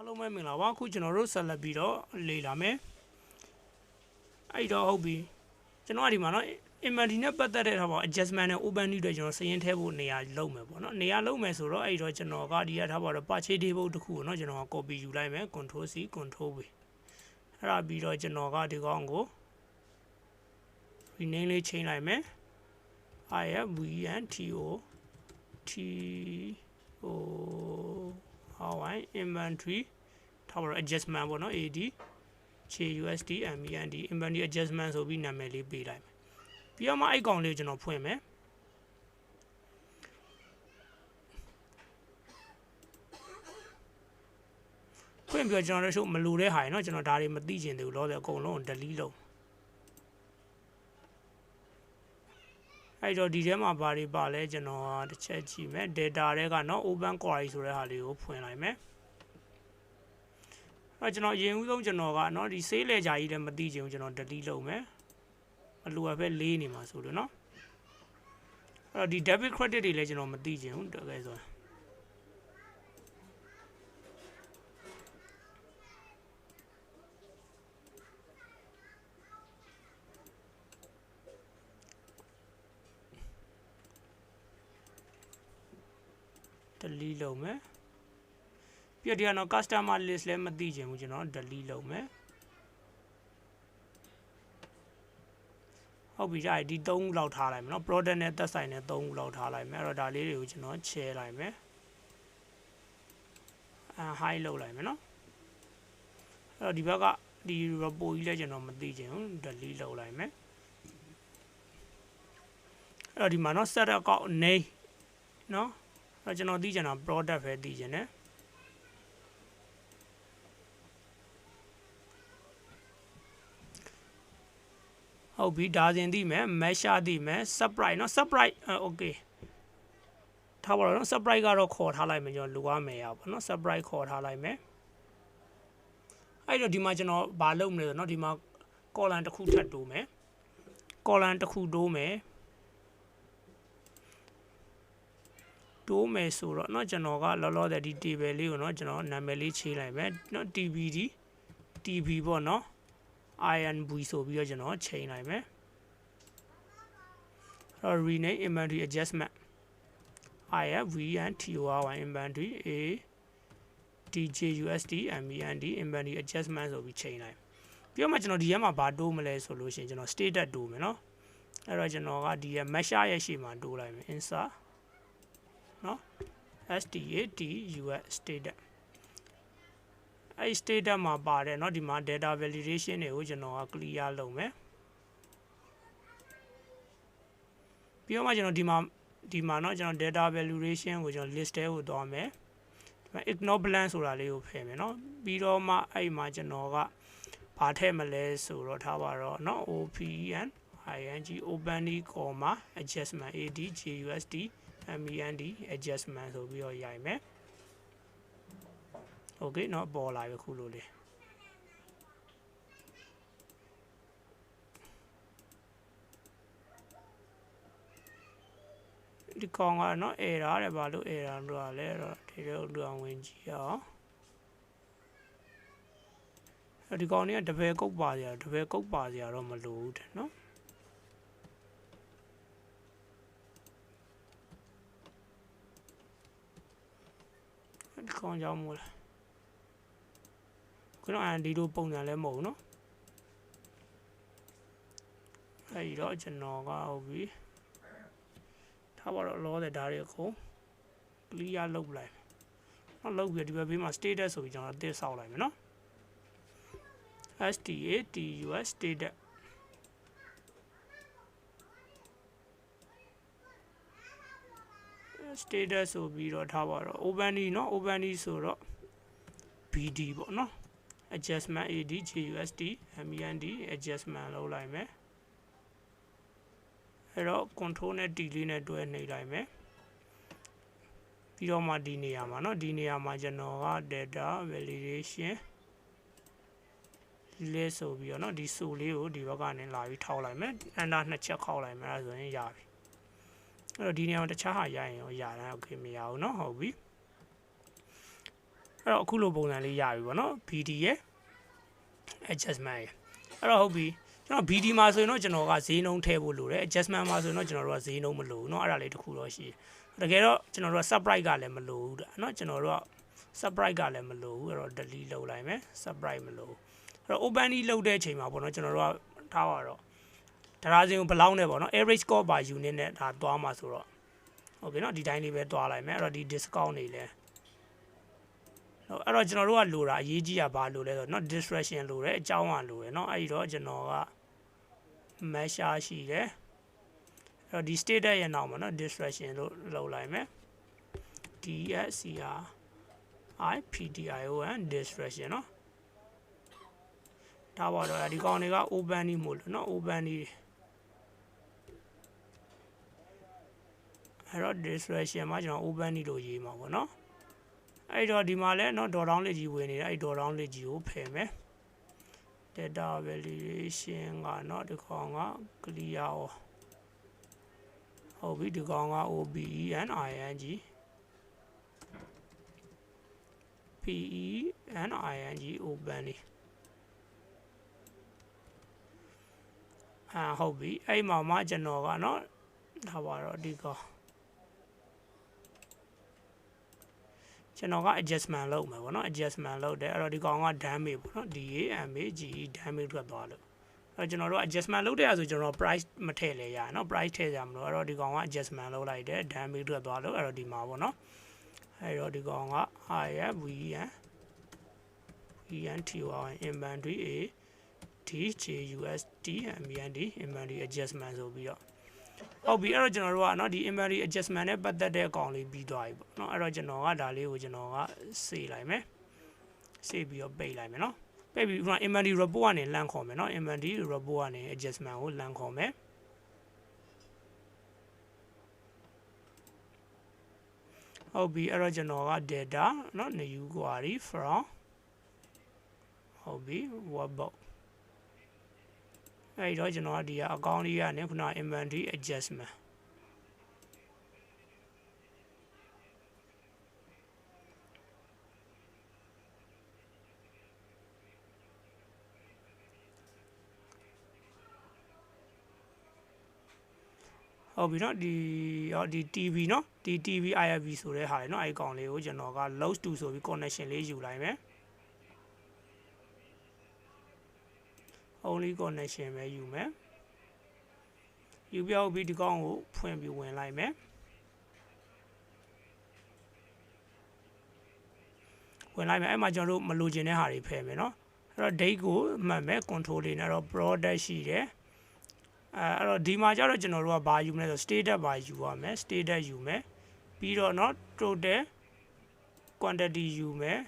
အားလုံးပဲမင်္ဂလာပါခုကျွန်တော်တို့ဆက်လက်ပြီးတော့လေ့လာမယ်အဲ့တော့ဟုတ်ပြီကျွန်တော်ဒီမှာနော် inventory နဲ့ပတ်သက်တဲ့ထားပါ adjustment နဲ့ open new တွေကျွန်တော်စရင်ထဲဖို့နေရာလုံးမယ်ပေါ့နော်နေရာလုံးမယ်ဆိုတော့အဲ့တော့ကျွန်တော်ကဒီကထားပါတော့ purchase table တစ်ခုကိုနော်ကျွန်တော်က copy ယူလိုက်မယ် control C control V အဲ့ဒါပြီးတော့ကျွန်တော်ကဒီကောင်ကို rename လေးချိန်လိုက်မယ် inventory ထားပါတော့ adjustment ပေါ့နော် AD CUSD MEND inventory adjustment ဆိုပြီးနာမည်လေးပေးလိုက်မယ်ပြီးတော့မှအဲ့ကောင်လေးကျွန်တော်ဖွင့်မယ်ဖွင့်ပြီးတော့ကျွန်တော်တို့မလိုတဲ့ဟာရယ်เนาะကျွန်တော်ဒါတွေမသိချင်သေးဘူးလို့ဆိုအကုန်လုံး delete လုပ်အဲ့တော့ဒီထဲမှာဘာတွေပါလဲကျွန်တော်တစ်ချက်ကြည့်မယ် data တွေကเนาะ open query ဆိုတဲ့ဟာလေးကိုဖွင့်လိုက်မယ်အဲ့ကျွန်တော်အရင်ဦးဆုံးကျွန်တော်ကเนาะဒီ sale ledger ကြီးလည်းမသိချင်ဘူးကျွန်တော် delete လုပ်မယ်အလိုအပ်ပဲလေးနေမှာဆိုလို့เนาะအဲ့တော့ဒီ debit credit တွေလည်းကျွန်တော်မသိချင်ဘူးတကယ်ဆိုdelete လုပ်မယ်ပြည့်တရားတော့ customer list လည်းမသိချင်ဘူးကျွန်တော် delete လုပ်မယ်ဟုတ်ပြီဒါဒီ3ခုလောက်ထားလိုက်မယ်เนาะ product နဲ့သက်ဆိုင်တဲ့3ခုလောက်ထားလိုက်မယ်အဲ့တော့ဒါလေးတွေကိုကျွန်တော် share လိုက်မယ်high လုပ်လိုက်မယ်เนาะအဲ့တော့ဒီဘက်ကဒီ report ကြီးလည်းကျွန်တော်မသိချင်ဘူး delete လုပ်လိုက်မယ်အဲ့တော့ဒီမှာเนาะ set account name เนาะအဲ့ကျွန်တော်သိချင်တာ product ပဲသိချင်တယ်ဟုတ်ပြီဒါစဉ်သိမယ် measure သိမယ် surprise เนาะ surprise okay ထားပါတော့เนาะ surprise ကတော့ခေါ်ထားလိုက်မယ်ကျွန်တော်လိုရမယ်ရပါเนาะ surprise ခေါ်ထားလိုက်မယ်အဲ့တော့ဒီမှာကျွန်တော်ဘာလုပ်မလဲဆိုเนาะဒီမှာ column တစ်ခုထပ်တိုးမယ် column တစ်ခုတိုးမယ်ဆိုတော့เนาะကျွန်တော်ကလောလောဆယ်ဒီ table လေးကိုเนาะကျွန်တော်နာမည်လေးချိန်လိုက်မယ်เนาะ TB ပေါ့เนาะINV ဆိုပြီးတော့ကျွန်တော်ချိန်လိုက်မယ်အဲ့တော့ rename inventory adjustment IFVNTORY inventory A TJUSD MEND inventory adjustment ဆိုပြီးချိန်လိုက်ပြီးတော့မှကျွန်တော်ဒီထဲမှာဘာတိုးမလဲဆိုလို့ရှိရင်ကျွန်တော် status တိုးမယ်เนาะအဲ့တော့ကျွန်တော်ကဒီရဲ့ measure ရဲ့ရှေ့မှာတိုးလိုက်မယ် insert เนาะ STATUS statusအဲ့ status မှာပါတယ်เนาะဒီမှာ data validation တွေကိုကျွန်တော်က clear လုပ်မယ်ပြီးတော့မှကျွန်တော်ဒီမှာเนาะကျွန်တော် data validation ကိုကျွန်တော် list ထဲကိုသွားမယ်ဒီမှာ ignore blank ဆိုတာလေးကိုဖယ်မယ်เนาะပြီးတော့မှအဲ့မှာကျွန်တော်ကဘာထည့်မလဲဆိုတော့ထားပါတော့เนาะ OPEN ING openly comma adjustment ADJUSD MEND adjustment ဆိုပြီးတော့ရိုက်မယ်โอเคเนาะပေါ်လာပြီခုလိုလေးဒီကောင်ကเนาะ error တယ်ဘာလို့ error လို့လဲတော့ဒီလိုလူအောင်ဝင်ကြည့်အောင်ဒီကောင်นี้တပယ်ကုတ်ပါစရာတော့မလိုဘူးတဲ့เนาะဒီကောင်ကြောင့်မို့လားကျွန်တော်ဒီလိုပုံစံလည်းမဟုတ်ဘူးเนาะအဲ့ဒီတော့ကျွန်တော်ကဟုတ်ပြီထားပါတော့လောတဲ့ဓာတ်တွေအခု clear လုပ်လိုက်เนาะလုပ်ပြီးဒီဘက်ဘေးမှာ status ဆိုပြီးကျွန်တော်အသစ်ဆောက်လိုက်မယ်เนาะ STATUS status ဆိုပြီးတော့ထားပါတော့ openly เนาะ openly ဆိုတော့ BD ပေါ့เนาะadjustment ADJUSD MEND adjustment လုပ်လိုက်မယ်အဲ့တော့ control နဲ့ D လေးနဲ့တွဲနှိပ်လိုက်မယ်ပြီးတော့မှဒီနေရာမှာเนาะဒီနေရာမှာကျွန်တော်က data validation လေးဆိုပြီးတော့เนาะဒီဆိုလေးကိုဒီဘက်ကနေလာပြီးထောက်လိုက်မယ် enter နှစ်ချက်ခောက်လိုက်မယ်အဲ့ဒါဆိုရင်ရပြီအဲ့တော့ဒီနေရာမှာတခြားဟာရရင်ရောရတယ်โอเคမရဘူးเนาะဟုတ်ပြီ အဲ့တော့အခုလိုပုံစံလေးရပြီပေါ့နော် BD ရဲ့ adjustment ရဲ့အဲ့တော့ဟုတ်ပြီကျွန်တော် BD မှာဆိုရင်တော့ကျွန်တော်ကဈေးနှုန်းထည့်ဖို့လိုတယ် adjustment မှာဆိုရင်တော့ကျွန်တော်တို့ကဈေးနှုန်းမလိုဘူးเนาะအဲ့ဒါလေးတစ်ခုတော့ရှိတယ်တကယ်တော့ကျွန်တော်တို့က subprice ကလည်းမလိုဘူးเนาะကျွန်တော်တို့က subprice ကလည်းမလိုဘူးအဲ့တော့ delete လုပ်လိုက်မယ် subprice မလိုဘူးအဲ့တော့ open လုပ်တဲ့အချိန်မှာပေါ့နော်ကျွန်တော်တို့ကထားပါတော့တရားစင်ကိုဘယ်လောက်နဲ့ပေါ့နော် average score per unit နဲ့ဒါသွားမှာဆိုတော့โอเคเนาะဒီတိုင်းလေးပဲသွားလိုက်မယ်အဲ့တော့ဒီ discount နေလဲအဲ့တော့ကျွန်တော်တို့ကလိုတာအရေးကြီးတာဘာလို့လဲဆိုတော့เนาะ distraction လိုတယ်အကြောင်းအရာလိုတယ်เนาะအဲ့ဒီတော့ကျွန်တော်က measure ရှိတယ်အဲ့တော့ဒီ status ရဲ့နောက်မှာเนาะ distraction လို့လုပ်လိုက်မယ် DSCRIPDION distraction เนาะဒါပါတော့ဒီကောင်တွေက open နေမို့လို့เนาะ open နေအဲ့တော့ distraction မှာကျွန်တော် open နေလို့ရေးမှာပေါ့เนาะအဲ့တော့ဒီမှာလဲเนาะ dot down လေးကြီးဝင်နေတာအဲ့ dot down လေးကြီးကိုဖယ်မယ် data validation ကเนาะဒီကောင်က clear ဟုတ်ပြီဒီကောင်က OBENING PENING open လေးဟုတ်ပြီအဲ့မှာမှကျွန်တော်ကเนาะဒါပါတော့ဒီကောင်ကျွန်တော်က adjustment လုပ်မယ်ပေါ့နော် adjustment လုပ်တယ်အဲ့တော့ဒီကောင်က damage ပေါ့နော် DAMAGE damage ထွက်သွားလို့အဲ့တော့ကျွန်တော်တို့ adjustment လုပ်တဲ့အခါဆိုကျွန်တော် price မထည့်လဲရနော် price ထည့်ကြမလို့အဲ့တော့ဒီကောင်က adjustment လုပ်လိုက်တယ် damage ထွက်သွားလို့အဲ့တော့ဒီမှာပေါ့နော်အဲ့တော့ဒီကောင်က VN inventory A DJUSD MBND inventory adjustment ဆိုပြီးတော့ဟုတ်ပြီအဲ့တော့ကျွန်တော်တို့ကเนาะဒီ inventory adjustment နဲ့ပတ်သက်တဲ့အကောင်လေးပြီးသွားပြီပေါ့เนาะအဲ့တော့ကျွန်တော်ကဒါလေးကိုကျွန်တော်ကစေလိုက်မယ်စေပြီးတော့ပိတ်လိုက်မယ်เนาะပိတ်ပြီးတော့ inventory report ကနေလမ်းခေါ်မယ်เนาะ inventory report ကနေ adjustment ကိုလမ်းခေါ်မယ်ဟုတ်ပြီအဲ့တော့ကျွန်တော်က data เนาะ new query from ဟုတ်ပြီ workbookအဲ့တော့ကျွန်တော်ကဒီအကောင့်လေးကနေခုန inventory adjustment ဟုတ်ပြီเนาะဒီ TV เนาะဒီ TV IFB ဆိုတဲ့ဟာလေเนาะအဲ့အကောင့်လေးကိုကျွန်တော်က load to ဆိုပြီး connection လေးယူလိုက်မယ် only connection ပဲယူမယ်ယူပြဟုတ်ပြီးဒီကောင်ကိုဖွင့်ပြီးဝင်လိုက်မယ်ဝင်လိုက်မယ်အဲ့မှာကျွန်တော်တို့မလိုချင်တဲ့ဟာတွေဖယ်မယ်เนาะအဲ့တော့ date ကိုမှတ်မယ် control လေးနဲ့တော့ product ရှိတယ်အဲ့တော့ဒီမှာကျတော့ကျွန်တော်တို့ကဘာယူမလဲဆို status ဘာယူရမယ် status ယူမယ်ပြီးတော့เนาะ total quantity ယူမယ်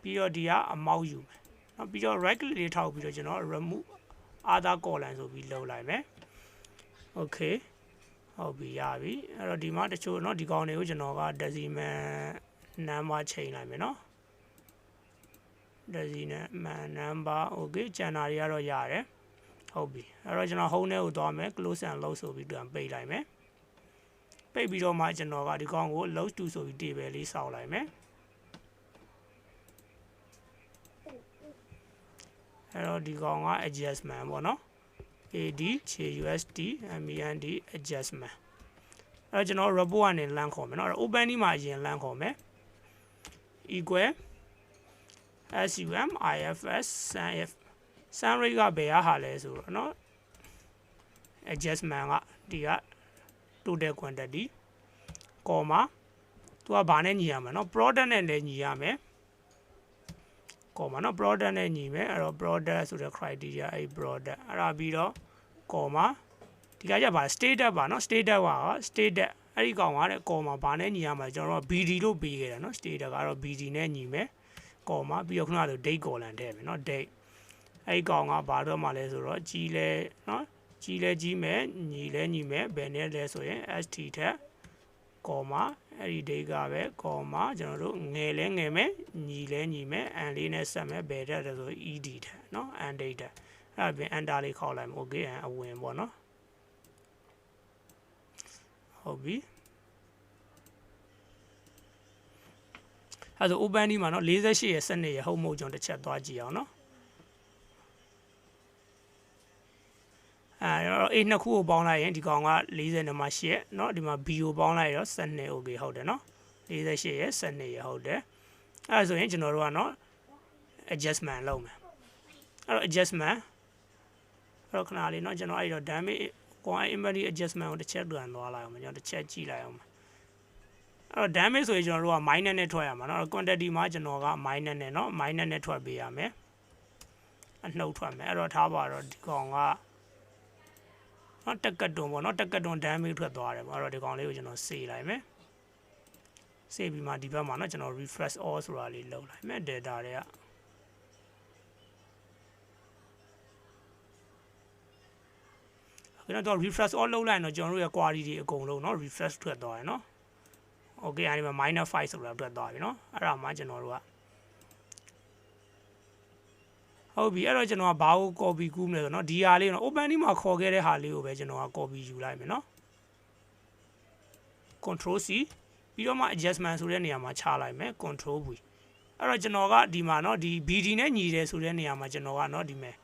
ပြီးတော့ဒီက amount ယူမယ်နောက်ပြီးတော့ right click လေးထောက်ပြီးတော့ကျွန်တော် remove other column ဆိုပြီးလုပ်လိုက်မယ် okay ဟုတ်ပြီရပြီအဲ့တော့ဒီမှာတချို့เนาะဒီကောင်တွေကိုကျွန်တော်က decimal number ချိန်လိုက်မယ်เนาะ decimal number okay ကျန်တာတွေကတော့ရတယ်ဟုတ်ပြီအဲ့တော့ကျွန်တော် home ထဲကိုသွားမယ် close and load ဆိုပြီးပြန်ပိတ်လိုက်မယ်ပိတ်ပြီးတော့မှကျွန်တော်ကဒီကောင်ကို load to ဆိုပြီး table လေးစောက်လိုက်မယ်အဲ့တော့ဒီကောင်က adjustment ပေါ့နော် ADJUSD MEND adjustment အဲ့တော့ကျွန်တော် report ကနေလမ်းခေါ်မယ်နော်အဲ့တော့ open ဒီမှာအရင်လမ်းခေါ်မယ် equal SUMIFS SUMIF sum rate ကဘယ်ဟာလဲဆိုတော့เนาะ adjustment ကဒီက total quantity comma သူကဘာနဲ့ညီရမလဲเนาะ product နဲ့လည်းညီရမယ် comma เนาะ product နဲ့ညီမယ်အဲ့တော့ product ဆိုတဲ့ criteria အဲ့ product အဲ့ဒါပြီးတော့ comma ဒီကကြပါ status ပါเนาะ status က status အဲ့ဒီကောင်ကတဲ့ comma ဘာနဲ့ညီရမှာကျွန်တော်တို့ BD လို့ပေးခဲ့တာเนาะ status ကတော့ BD နဲ့ညီမယ် comma ပြီးတော့ခုနကဆို date column ထည့်မယ်เนาะ date အဲ့ဒီကောင်ကဘာတော့မှလဲဆိုတော့ကြီးလဲเนาะကြီးလဲကြီးမယ်ညီလဲညီမယ်ဘယ်နဲ့လဲဆိုရင် st ထက် comma အဲ့ဒီ date ကပဲ comma ကျွန်တော်တို့ငယ်လဲငယ်မယ်ညီလဲညီမယ် and လေးနဲ့ဆက်မယ်ဘယ်တက်လဲဆို ed ထက်เนาะ and date ထက်အဲ့ဒါပြင် enter လေးခေါက်လိုက်မယ် okay အဝင်ပေါ့เนาะဟုတ်ပြီ အဲ့ဒါ open ဒီမှာနော်48ရဲ့12ရဲ့ဟုတ်မဟုတ်ကျွန်တော်တစ်ချက်သွားကြည့်အောင်နော်A နှစ်ခုကိုပေါင်းလိုက်ရင်ဒီကောင်က40နဲ့မှ8เนาะဒီမှာ B ကိုပေါင်းလိုက်ရော12 okay ဟုတ်တယ်เนาะ48ရဲ့12ရဲ့ဟုတ်တယ်အဲ့ဒါဆိုရင်ကျွန်တော်တို့ကเนาะ adjustment လုပ်မယ်အဲ့တော့ adjustment အဲ့တော့ခဏလေးเนาะကျွန်တော်အဲ့တော့ damage ကို inventory adjustment ကိုတစ်ချက်တွန်းသွားလိုက်အောင်ကျွန်တော်တစ်ချက်ကြည့်လိုက်အောင်အဲ့တော့ damage ဆိုရင်ကျွန်တော်တို့က minus နဲ့ထွက်ရမှာเนาะ quantity မှာကျွန်တော်က minus နဲ့เนาะ minus နဲ့ထွက်ပေးရမယ်အနှုတ်ထွက်မယ်အဲ့တော့ထားပါတော့ဒီကောင်ကနော်တက်ကတွန်ပေါ့နော်တက်ကတွန် damage ထွက်သွားတယ်ပေါ့အဲ့တော့ဒီကောင်လေးကိုကျွန်တော်စေးလိုက်မယ်စေးပြီးမှဒီဘက်မှာနော်ကျွန်တော် refresh all ဆိုတာလေးလုပ်လိုက်မယ် data တွေကကျွန်တော် refresh all လုပ်လိုက်ရင်တော့ကျွန်တော်တို့ရဲ့ query တွေအကုန်လုံးနော် refresh ထွက်သွားတယ်နော် okay အဲဒီမှာ -5 ဆိုတာထွက်သွားပြီနော်အဲ့ဒါမှကျွန်တော်တို့ကဟုတ်ပြီအဲ့တော့ကျွန်တော်ကဘာကို copy ကူးမလဲဆိုတော့ဒီဟာလေးနော် open ဒီမှာခေါ်ခဲ့တဲ့ဟာလေးကိုပဲကျွန်တော်က copy ယူလိုက်မယ်နော် control C ပြီးတော့မှ adjustment ဆိုတဲ့နေရာမှာချလိုက်မယ် control V အဲ့တော့ကျွန်တော်ကဒီမှာနော်ဒီ BD နဲ့ညီတယ်ဆိုတဲ့နေရာမှာကျွန်တော်ကနော်ဒီမဲ့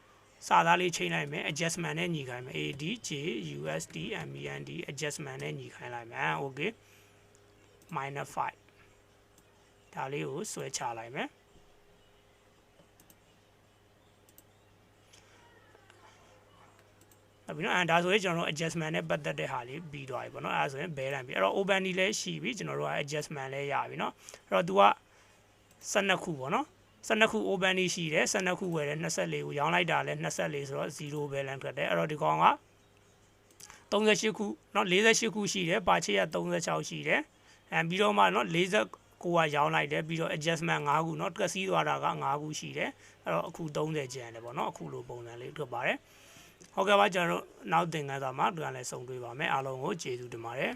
စာသားလေးချိန်လိုက်မယ် adjustment နဲ့ညီခိုင်းမယ် AD J USD MEND adjustment နဲ့ညီခိုင်းလိုက်မယ် okay -5 ဒါလေးကိုဆွဲချလိုက်မယ်အဲ့ပြီးတော့ဒါဆိုရင်ကျွန်တော်တို့ adjustment နဲ့ပတ်သက်တဲ့ဟာလေးပြီးသွားပြီပေါ့နော်အဲ့ဒါဆိုရင်ဘဲလိုက်ပြီအဲ့တော့ open ဒီလည်းရှိပြီကျွန်တော်တို့က adjustment လည်းရပြီเนาะအဲ့တော့ तू က12ခုပေါ့နော်12ခု open ဒီရှိတယ်12ခုဝယ်တယ်24ကိုရောင်းလိုက်တာလည်း24ဆိုတော့0 balance ထွက်တယ်အဲ့တော့ဒီကောင်က38ခုเนาะ48ခုရှိတယ်ပါချေက36ရှိတယ်ပြီးတော့မှเนาะ49ကရောင်းလိုက်တယ်ပြီးတော့ adjustment 5ခုเนาะတွက်စီးသွားတာက5ခုရှိတယ်အဲ့တော့အခု30ကျန်တယ်ပေါ့เนาะအခုလိုပုံစံလေးထွက်ပါတယ်ဟုတ်ကဲ့ပါကျွန်တော်တို့နောက်သင်ခန်းစာမှာပြန်လည်ဆုံတွေ့ပါမယ်အားလုံးကိုကျေးဇူးတင်ပါတယ်